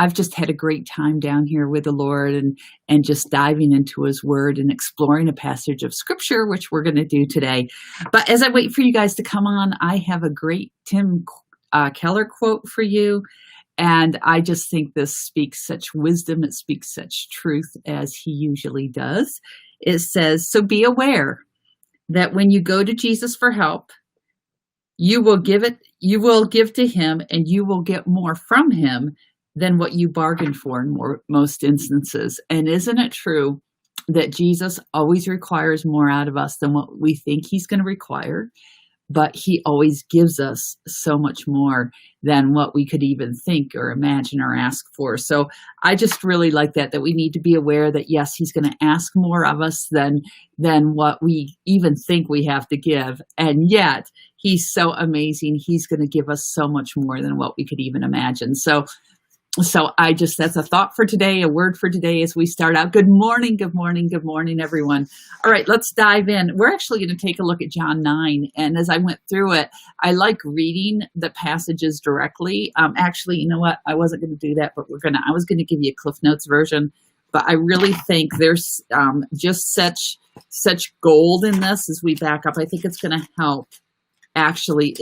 I've just had a great time down here with the Lord and just diving into his word and exploring a passage of scripture, which we're going to do today. But as I wait for you guys to come on, I have a great Tim Keller quote for you. And I just think this speaks such wisdom. It speaks such truth as he usually does. It says, "So be aware that when you go to Jesus for help, you will give to him, and you will get more from him than what you bargained for in most instances." And isn't it true that Jesus always requires more out of us than what we think he's going to require? But he always gives us so much more than what we could even think or imagine or ask for. So I just really like that we need to be aware that, yes, he's going to ask more of us than what we even think we have to give. And yet he's so amazing. He's going to give us so much more than what we could even imagine. So that's a thought for today, a word for today as we start out. Good morning, everyone. All right, let's dive in. We're actually going to take a look at John 9. And as I went through it, I like reading the passages directly. Actually, you know what? I wasn't going to do that, but I was going to give you a Cliff Notes version. But I really think there's just such gold in this as we back up. I think it's going to help actually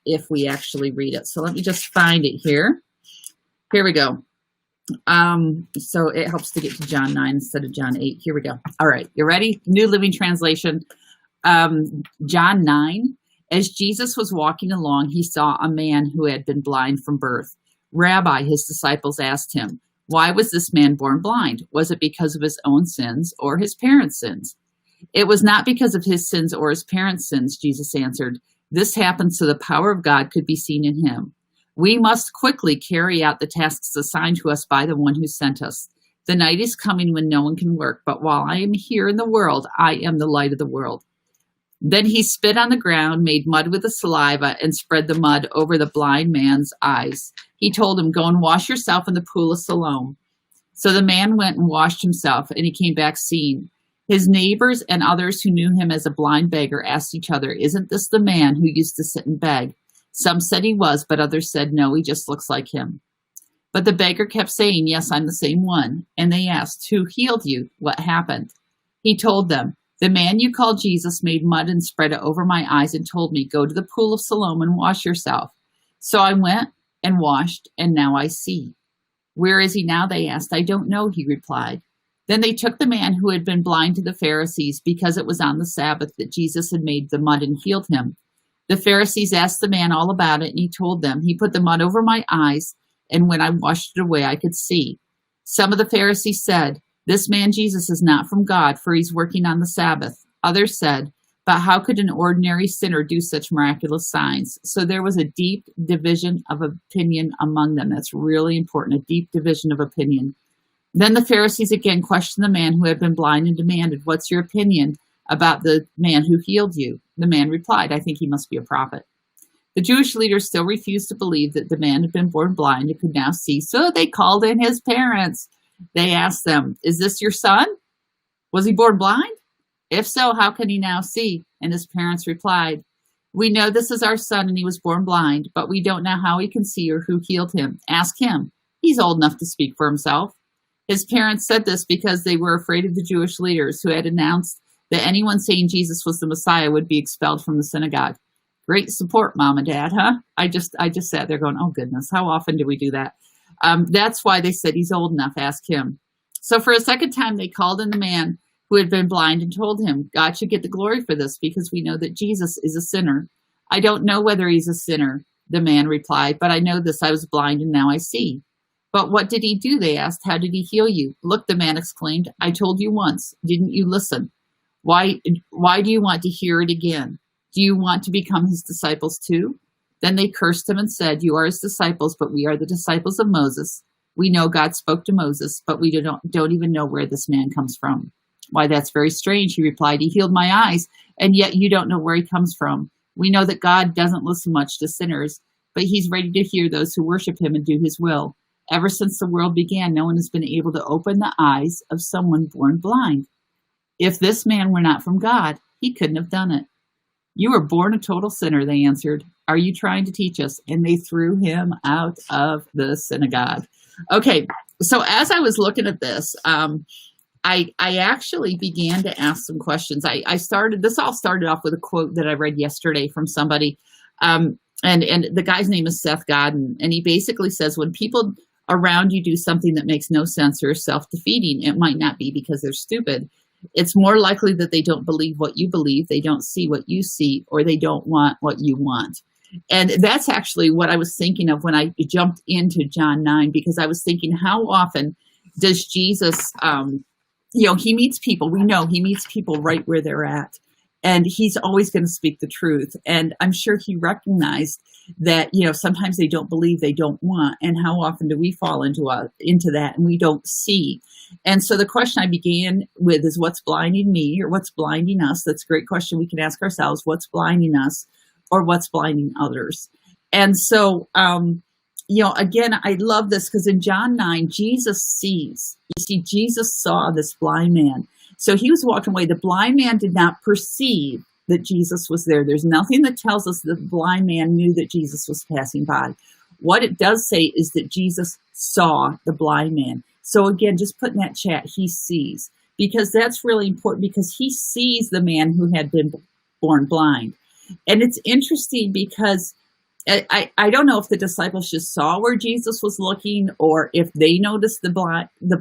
if we actually read it. So let me just find it here. Here we go. So it helps to get to John 9 instead of John 8. Here we go. All right, you ready? New Living Translation. John 9. As Jesus was walking along, he saw a man who had been blind from birth. "Rabbi," his disciples asked him, "why was this man born blind? Was it because of his own sins or his parents' sins?" "It was not because of his sins or his parents' sins," Jesus answered. "This happened so the power of God could be seen in him. We must quickly carry out the tasks assigned to us by the one who sent us. The night is coming when no one can work, but while I am here in the world, I am the light of the world." Then he spit on the ground, made mud with the saliva, and spread the mud over the blind man's eyes. He told him, "Go and wash yourself in the pool of Siloam." So the man went and washed himself, and he came back seeing. His neighbors and others who knew him as a blind beggar asked each other, "Isn't this the man who used to sit and beg?" Some said he was, but others said, "No, he just looks like him." But the beggar kept saying, "Yes, I'm the same one." And they asked, "Who healed you? What happened?" He told them, "The man you call Jesus made mud and spread it over my eyes and told me, 'Go to the pool of Siloam and wash yourself.' So I went and washed, and now I see." "Where is he now?" they asked. "I don't know," he replied. Then they took the man who had been blind to the Pharisees because it was on the Sabbath that Jesus had made the mud and healed him. The Pharisees asked the man all about it, and he told them, "He put the mud over my eyes, and when I washed it away, I could see." Some of the Pharisees said, "This man Jesus is not from God, for he's working on the Sabbath." Others said, "But how could an ordinary sinner do such miraculous signs?" So there was a deep division of opinion among them. That's really important, a deep division of opinion. Then the Pharisees again questioned the man who had been blind and demanded, "What's your opinion about the man who healed you?" The man replied, "I think he must be a prophet." The Jewish leaders still refused to believe that the man had been born blind and could now see, so they called in his parents. They asked them, "Is this your son? Was he born blind? If so, how can he now see?" And his parents replied, "We know this is our son and he was born blind, but we don't know how he can see or who healed him. Ask him. He's old enough to speak for himself." His parents said this because they were afraid of the Jewish leaders who had announced that anyone saying Jesus was the Messiah would be expelled from the synagogue. Great support, Mom and Dad, huh? I just sat there going, oh goodness, how often do we do that? That's why they said, "He's old enough, ask him." So for a second time, they called in the man who had been blind and told him, "God should get the glory for this because we know that Jesus is a sinner." "I don't know whether he's a sinner," the man replied, "but I know this, I was blind and now I see." "But what did he do?" they asked. "How did he heal you?" "Look," the man exclaimed, "I told you once. Didn't you listen? Why do you want to hear it again? Do you want to become his disciples too?" Then they cursed him and said, "You are his disciples, but we are the disciples of Moses. We know God spoke to Moses, but we don't even know where this man comes from." "Why, that's very strange," he replied. "He healed my eyes, and yet you don't know where he comes from. We know that God doesn't listen much to sinners, but he's ready to hear those who worship him and do his will. Ever since the world began, no one has been able to open the eyes of someone born blind. If this man were not from God, he couldn't have done it." "You were born a total sinner," they answered. "Are you trying to teach us?" And they threw him out of the synagogue. Okay, so as I was looking at this, I actually began to ask some questions. I started, this all started off with a quote that I read yesterday from somebody. And the guy's name is Seth Godin. And he basically says, when people around you do something that makes no sense or is self-defeating, it might not be because they're stupid. It's more likely that they don't believe what you believe, they don't see what you see, or they don't want what you want. And that's actually what I was thinking of when I jumped into John 9, because I was thinking, how often does Jesus, he meets people. We know he meets people right where they're at. And he's always going to speak the truth. And I'm sure he recognized that, sometimes they don't believe, they don't want. And how often do we fall into that and we don't see? And so the question I began with is, what's blinding me, or what's blinding us? That's a great question we can ask ourselves. What's blinding us, or what's blinding others? And so, again, I love this because in John 9, Jesus sees. You see, Jesus saw this blind man. So he was walking away. The blind man did not perceive that Jesus was there. There's nothing that tells us that the blind man knew that Jesus was passing by. What it does say is that Jesus saw the blind man. So again, just put in that chat, he sees, because that's really important, because he sees the man who had been born blind. And it's interesting because I don't know if the disciples just saw where Jesus was looking, or if they noticed the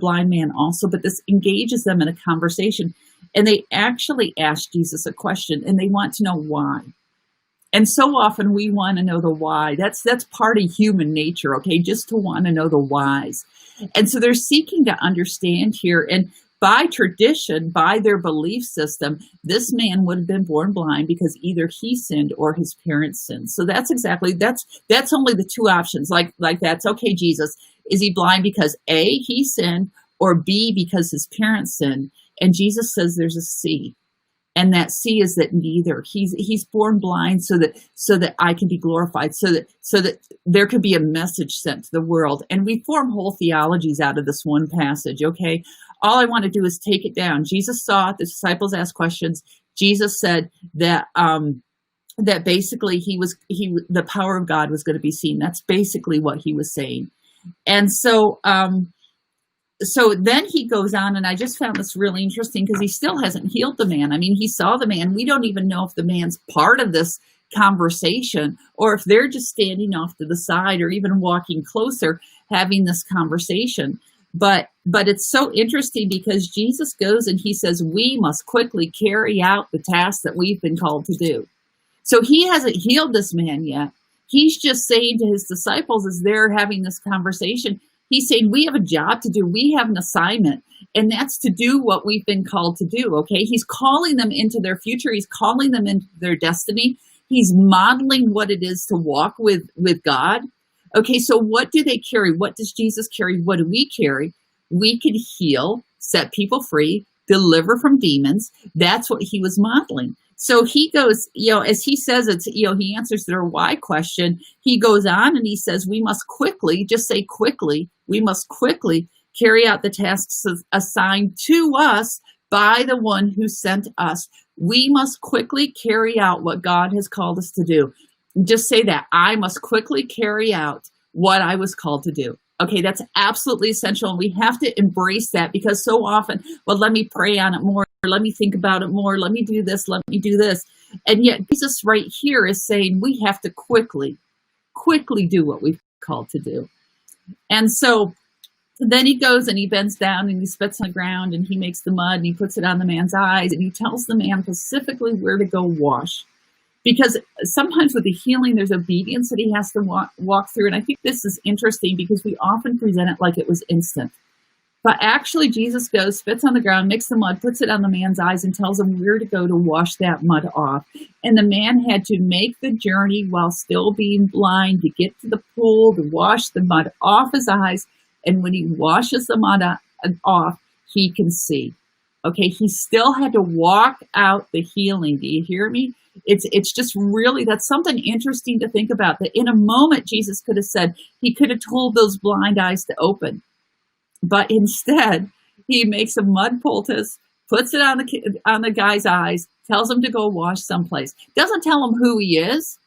blind man also, but this engages them in a conversation, and they actually ask Jesus a question, and they want to know why. And so often we want to know the why. That's part of human nature, okay? Just to want to know the whys. And so they're seeking to understand here. And by tradition, by their belief system, this man would have been born blind because either he sinned or his parents sinned. So that's only the two options. Like that's okay, Jesus, is he blind because A, he sinned, or B, because his parents sinned? And Jesus says there's a C. And that C is that neither. He's born blind so that I can be glorified, so that there could be a message sent to the world. And we form whole theologies out of this one passage, okay? All I want to do is take it down. Jesus saw it, the disciples asked questions. Jesus said that that basically the power of God was going to be seen. That's basically what he was saying. And so so then he goes on, and I just found this really interesting because he still hasn't healed the man. I mean, he saw the man. We don't even know if the man's part of this conversation, or if they're just standing off to the side, or even walking closer, having this conversation. But it's so interesting because Jesus goes and he says, we must quickly carry out the task that we've been called to do. So he hasn't healed this man yet. He's just saying to his disciples as they're having this conversation, he's saying, we have a job to do. We have an assignment, and that's to do what we've been called to do, okay? He's calling them into their future. He's calling them into their destiny. He's modeling what it is to walk with God. Okay, so what do they carry? What does Jesus carry? What do we carry? We can heal, set people free, deliver from demons. That's what he was modeling. So he goes, as he says, he answers their why question. He goes on and he says, we must quickly, just say quickly, we must quickly carry out the tasks assigned to us by the one who sent us. We must quickly carry out what God has called us to do. Just say that. I must quickly carry out what I was called to do. Okay, that's absolutely essential. And we have to embrace that, because so often, well, let me pray on it more. Let me think about it more. Let me do this. Let me do this. And yet Jesus right here is saying we have to quickly do what we've called to do. And so then he goes and he bends down and he spits on the ground and he makes the mud and he puts it on the man's eyes and he tells the man specifically where to go wash. Because sometimes with the healing, there's obedience that he has to walk through. And I think this is interesting because we often present it like it was instant. But actually, Jesus goes, spits on the ground, makes the mud, puts it on the man's eyes, and tells him where to go to wash that mud off. And the man had to make the journey while still being blind to get to the pool, to wash the mud off his eyes. And when he washes the mud off, he can see. Okay, he still had to walk out the healing. Do you hear me? It's just really, that's something interesting to think about. That in a moment, Jesus could have said, he could have told those blind eyes to open. But instead, he makes a mud poultice, puts it on the guy's eyes, tells him to go wash someplace. Doesn't tell him who he is.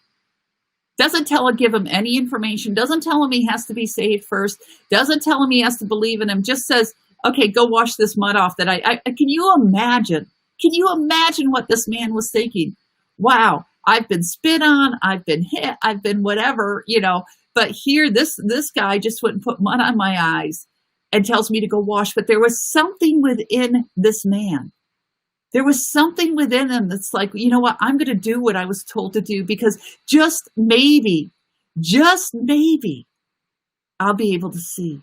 Doesn't give him any information, doesn't tell him he has to be saved first, doesn't tell him he has to believe in him, just says, okay, go wash this mud off. Can you imagine? Can you imagine what this man was thinking? Wow, I've been spit on, I've been hit, I've been whatever, but here this guy just went and put mud on my eyes and tells me to go wash. But there was something within this man. There was something within him that's like, you know what, I'm going to do what I was told to do, because just maybe, I'll be able to see.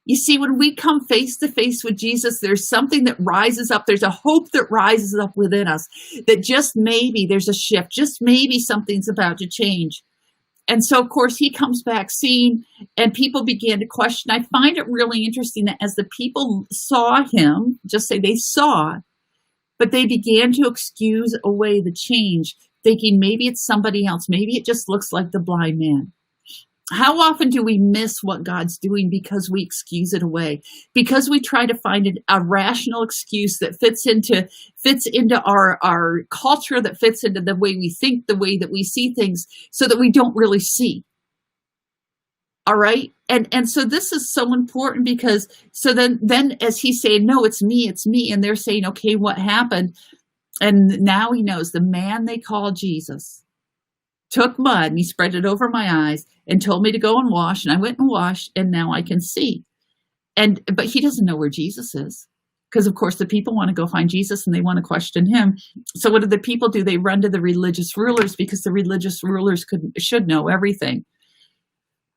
You see, when we come face to face with Jesus, there's something that rises up. There's a hope that rises up within us, that just maybe there's a shift. Just maybe something's about to change. And so, of course, he comes back seeing, and people began to question. I find it really interesting that as the people saw him, just say they saw, but they began to excuse away the change, thinking maybe it's somebody else. Maybe it just looks like the blind man. How often do we miss what God's doing because we excuse it away? Because we try to find a rational excuse that fits into our culture, that fits into the way we think, the way that we see things, so that we don't really see. All right. And so this is so important, because so then as he's saying, no, it's me. And they're saying, okay, what happened? And now he knows the man they call Jesus took mud and he spread it over my eyes and told me to go and wash. And I went and washed, and now I can see. But he doesn't know where Jesus is, because of course the people want to go find Jesus and they want to question him. So what do the people do? They run to the religious rulers, because the religious rulers should know everything.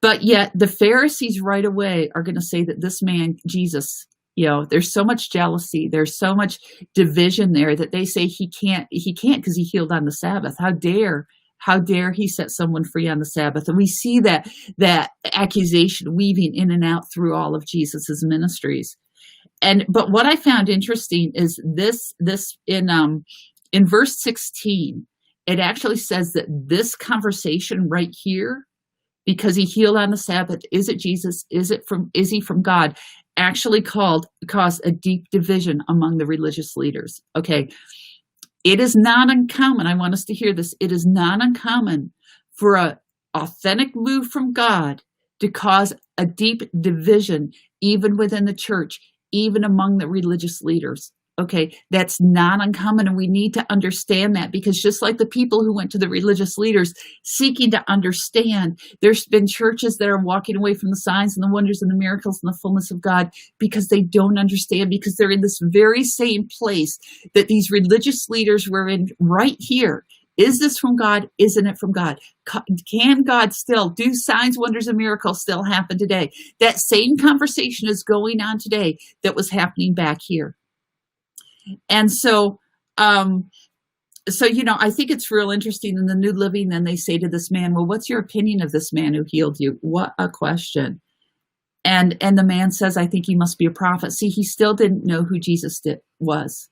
But yet the Pharisees right away are going to say that this man, Jesus, there's so much jealousy, there's so much division there, that they say he can't because he healed on the Sabbath. How dare he set someone free on the Sabbath? And we see that accusation weaving in and out through all of Jesus's ministries. But what I found interesting is this in verse 16, it actually says that this conversation right here, because he healed on the Sabbath, is it Jesus? Is he from God? Actually caused a deep division among the religious leaders. Okay. It is not uncommon. I want us to hear this. It is not uncommon for an authentic move from God to cause a deep division, even within the church, even among the religious leaders. Okay, that's not uncommon, and we need to understand that, because just like the people who went to the religious leaders seeking to understand, there's been churches that are walking away from the signs and the wonders and the miracles and the fullness of God because they don't understand, because they're in this very same place that these religious leaders were in right here. Is this from God? Isn't it from God? Can God still do signs, wonders, and miracles still happen today? That same conversation is going on today that was happening back here. And so, I think it's real interesting in the New Living. Then they say to this man, well, what's your opinion of this man who healed you? What a question. And the man says, I think he must be a prophet. See, he still didn't know who Jesus was.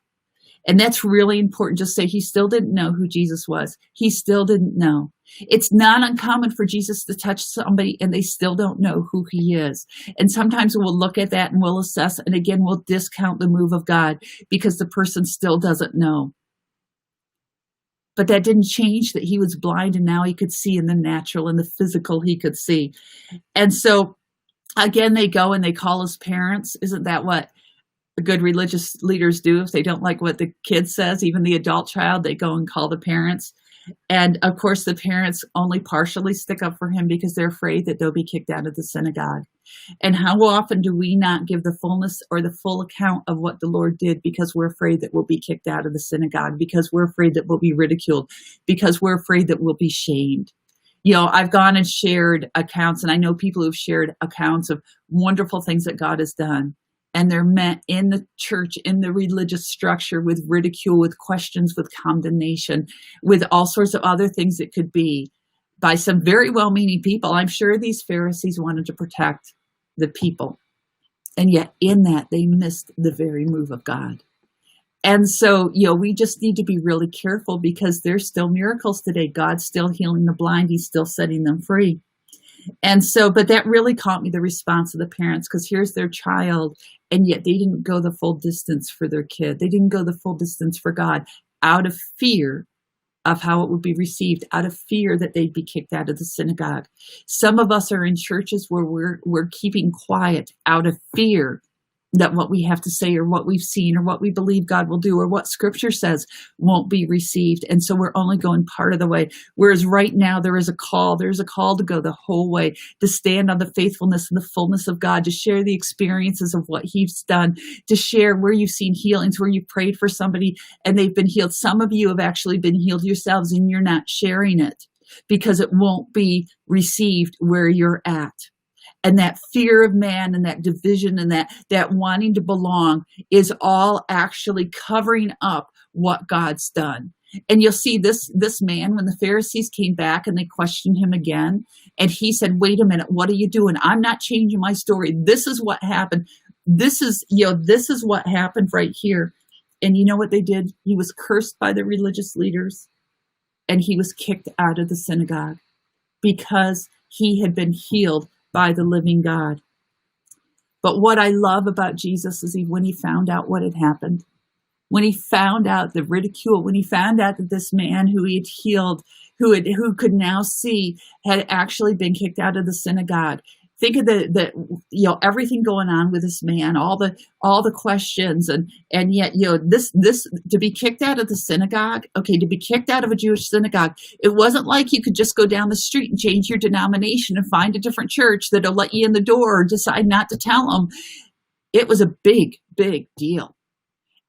And that's really important. Just say he still didn't know who Jesus was. He still didn't know. It's not uncommon for Jesus to touch somebody and they still don't know who he is. And sometimes we'll look at that and we'll assess, and again, we'll discount the move of God because the person still doesn't know. But that didn't change that he was blind and now he could see in the natural and the physical he could see. And so again, they go and they call his parents. Isn't that what good religious leaders do? If they don't like what the kid says, even the adult child, they go and call the parents. And of course, the parents only partially stick up for him because they're afraid that they'll be kicked out of the synagogue. And how often do we not give the fullness or the full account of what the Lord did because we're afraid that we'll be kicked out of the synagogue, because we're afraid that we'll be ridiculed, because we're afraid that we'll be shamed? I've gone and shared accounts, and I know people who've shared accounts of wonderful things that God has done. And they're met in the church, in the religious structure, with ridicule, with questions, with condemnation, with all sorts of other things it could be, by some very well-meaning people. I'm sure these Pharisees wanted to protect the people. And yet in that, they missed the very move of God. And so, we just need to be really careful, because there's still miracles today. God's still healing the blind. He's still setting them free. And so, but that really caught me, the response of the parents, because here's their child, and yet they didn't go the full distance for their kid. They didn't go the full distance for God, out of fear of how it would be received, out of fear that they'd be kicked out of the synagogue. Some of us are in churches where we're keeping quiet out of fear that what we have to say or what we've seen or what we believe God will do or what scripture says won't be received. And so we're only going part of the way. Whereas right now there's a call to go the whole way, to stand on the faithfulness and the fullness of God, to share the experiences of what he's done, to share where you've seen healings, where you prayed for somebody and they've been healed. Some of you have actually been healed yourselves and you're not sharing it because it won't be received where you're at. And that fear of man and that division and that wanting to belong is all actually covering up what God's done. And you'll see this man, when the Pharisees came back and they questioned him again, and he said, wait a minute, what are you doing? I'm not changing my story. This is what happened. This is what happened right here. And you know what they did? He was cursed by the religious leaders and he was kicked out of the synagogue because he had been healed by the living God. But what I love about Jesus is when he found out what had happened, when he found out the ridicule, when he found out that this man who he had healed, who could now see, had actually been kicked out of the synagogue. Think of the everything going on with this man, all the questions, and yet this to be kicked out of the synagogue. Okay, to be kicked out of a Jewish synagogue, it wasn't like you could just go down the street and change your denomination and find a different church that'll let you in the door or decide not to tell them. It was a big deal.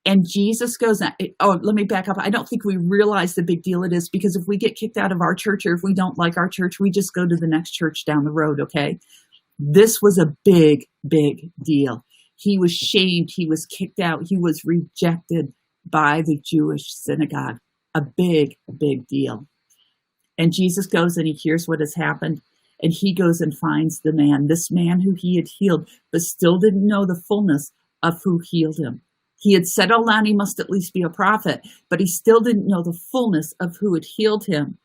And Jesus goes, oh, let me back up. I don't think we realize the big deal it is, because if we get kicked out of our church or if we don't like our church, we just go to the next church down the road, okay? This was a big deal. He was shamed. He was kicked out. He was rejected by the Jewish synagogue. A big deal. And Jesus goes and he hears what has happened. And he goes and finds the man, this man who he had healed, but still didn't know the fullness of who healed him. He had settled on he must at least be a prophet, but he still didn't know the fullness of who had healed him.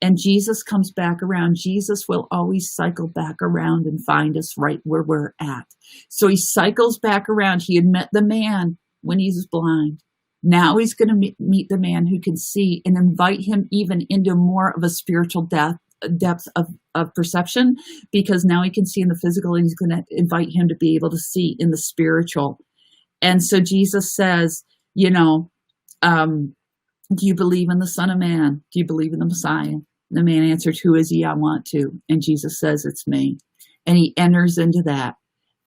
And Jesus comes back around. Jesus will always cycle back around and find us right where we're at. So he cycles back around. He had met the man when he was blind. Now he's going to meet the man who can see and invite him even into more of a spiritual depth of perception, because now he can see in the physical and he's going to invite him to be able to see in the spiritual. And so Jesus says, do you believe in the Son of Man? Do you believe in the Messiah? The man answered, who is he? I want to. And Jesus says, it's me. And he enters into that.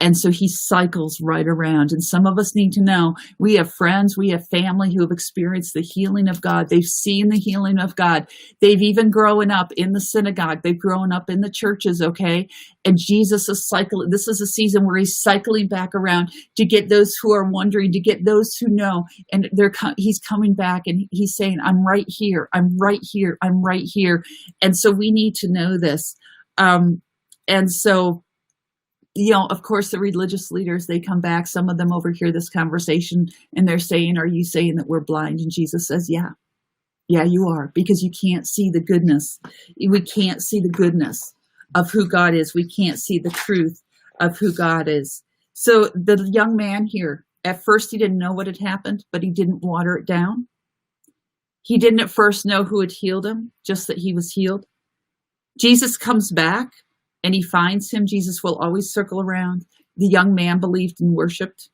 And so he cycles right around. And some of us need to know, we have friends, we have family who have experienced the healing of God. They've seen the healing of God. They've even grown up in the synagogue. They've grown up in the churches, okay? And Jesus is cycling. This is a season where he's cycling back around to get those who are wondering, to get those who know. And he's coming back and he's saying, I'm right here. I'm right here. I'm right here. And so we need to know this. And so, of course, the religious leaders, they come back. Some of them overhear this conversation and they're saying, are you saying that we're blind? And Jesus says, yeah, you are, because you can't see the goodness. We can't see the goodness of who God is. We can't see the truth of who God is. So the young man here, at first he didn't know what had happened, but he didn't water it down. He didn't at first know who had healed him, just that he was healed. Jesus comes back. And he finds him. Jesus will always circle around. The young man believed and worshiped.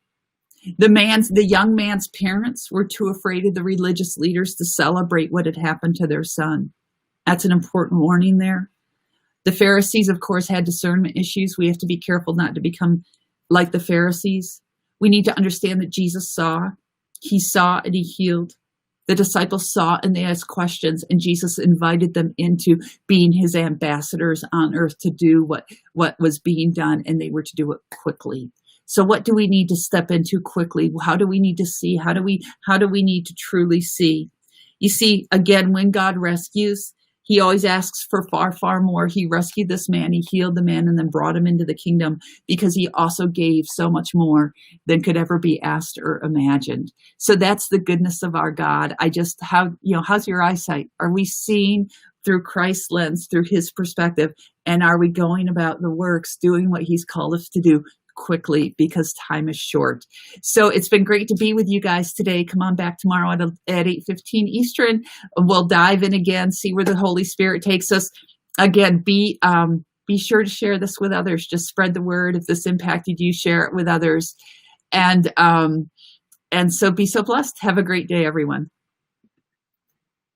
The young man's parents were too afraid of the religious leaders to celebrate what had happened to their son. That's an important warning there. The Pharisees, of course, had discernment issues. We have to be careful not to become like the Pharisees. We need to understand that Jesus saw. He saw and he healed. The disciples saw and they asked questions, and Jesus invited them into being his ambassadors on earth to do what was being done, and they were to do it quickly. So what do we need to step into quickly? How do we need to see? How do we need to truly see? You see, again, when God rescues, he always asks for far, far more. He rescued this man, he healed the man, and then brought him into the kingdom because he also gave so much more than could ever be asked or imagined. So that's the goodness of our God. How's your eyesight? Are we seeing through Christ's lens, through his perspective? And are we going about the works, doing what he's called us to do quickly because time is short. So it's been great to be with you guys today. Come on back tomorrow at 8:15 Eastern. We'll dive in again, see where the Holy Spirit takes us. Again, be sure to share this with others. Just spread the word. If this impacted you, share it with others. And so be so blessed. Have a great day, everyone.